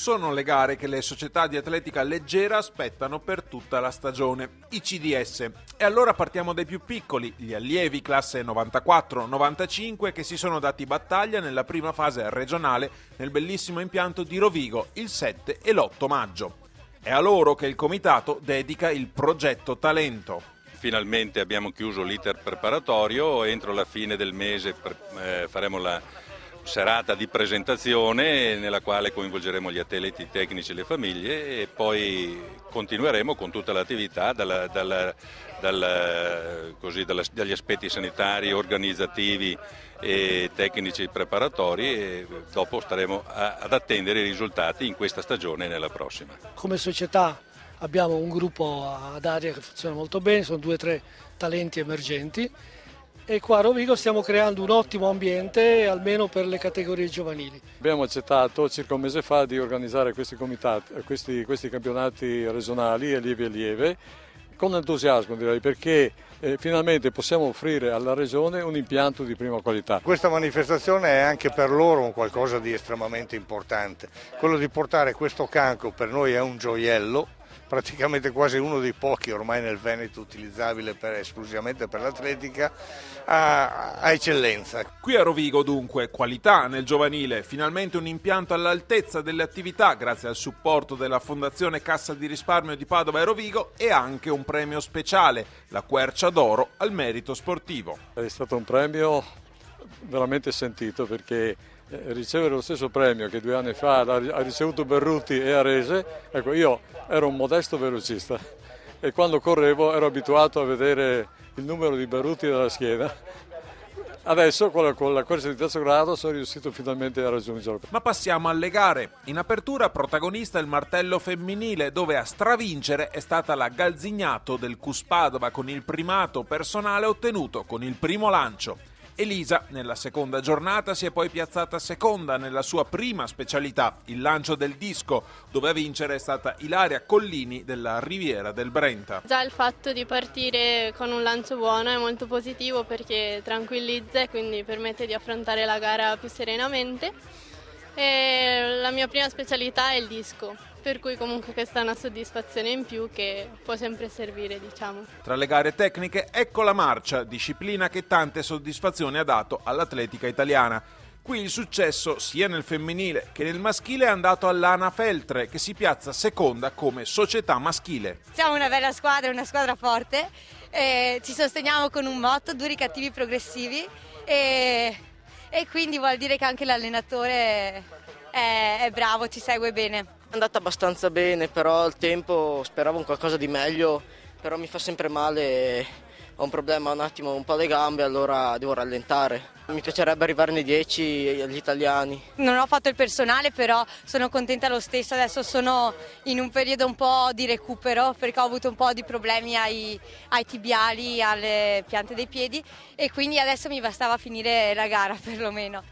Sono le gare che le società di atletica leggera aspettano per tutta la stagione, i CDS. E allora partiamo dai più piccoli, gli allievi classe 94-95 che si sono dati battaglia nella prima fase regionale nel bellissimo impianto di Rovigo il 7 e l'8 maggio. È a loro che il comitato dedica il progetto Talento. Finalmente abbiamo chiuso l'iter preparatorio, entro la fine del mese faremo la serata di presentazione nella quale coinvolgeremo gli atleti tecnici e le famiglie e poi continueremo con tutta l'attività dagli aspetti sanitari, organizzativi e tecnici preparatori e dopo staremo ad attendere i risultati in questa stagione e nella prossima. Come società abbiamo un gruppo ad area che funziona molto bene, sono 2 o 3 talenti emergenti e qua a Rovigo stiamo creando un ottimo ambiente almeno per le categorie giovanili. Abbiamo accettato circa un mese fa di organizzare questi campionati regionali allievi e allieve con entusiasmo direi perché finalmente possiamo offrire alla regione un impianto di prima qualità. Questa manifestazione è anche per loro un qualcosa di estremamente importante, quello di portare questo cancro per noi è un gioiello, praticamente quasi uno dei pochi ormai nel Veneto utilizzabile esclusivamente per l'atletica, a eccellenza. Qui a Rovigo dunque qualità nel giovanile, finalmente un impianto all'altezza delle attività grazie al supporto della Fondazione Cassa di Risparmio di Padova e Rovigo e anche un premio speciale, la Quercia d'Oro al merito sportivo. È stato un premio veramente sentito perché ricevere lo stesso premio che 2 anni fa ha ricevuto Berruti e Arese, ecco io ero un modesto velocista e quando correvo ero abituato a vedere il numero di Berruti dalla schiena. Adesso con la corsa di terzo grado sono riuscito finalmente a raggiungerlo. Ma passiamo alle gare. In apertura protagonista il martello femminile dove a stravincere è stata la Galzignato del CUS Padova con il primato personale ottenuto con il primo lancio. Elisa nella seconda giornata si è poi piazzata seconda nella sua prima specialità, il lancio del disco, dove a vincere è stata Ilaria Collini della Riviera del Brenta. Già il fatto di partire con un lancio buono è molto positivo perché tranquillizza e quindi permette di affrontare la gara più serenamente. E la mia prima specialità è il disco, per cui comunque questa è una soddisfazione in più che può sempre servire, diciamo. Tra le gare tecniche, ecco la marcia, disciplina che tante soddisfazioni ha dato all'atletica italiana. Qui il successo, sia nel femminile che nel maschile, è andato all'Ana Feltre, che si piazza seconda come società maschile. Siamo una bella squadra, una squadra forte, ci sosteniamo con un motto, duri, cattivi, progressivi e quindi vuol dire che anche l'allenatore è bravo, ci segue bene. È andata abbastanza bene, però al tempo speravo in qualcosa di meglio, però mi fa sempre male, ho un problema un po' alle gambe, allora devo rallentare. Mi piacerebbe arrivare nei 10 agli italiani. Non ho fatto il personale, però sono contenta lo stesso, adesso sono in un periodo un po' di recupero perché ho avuto un po' di problemi ai tibiali, alle piante dei piedi e quindi adesso mi bastava finire la gara perlomeno.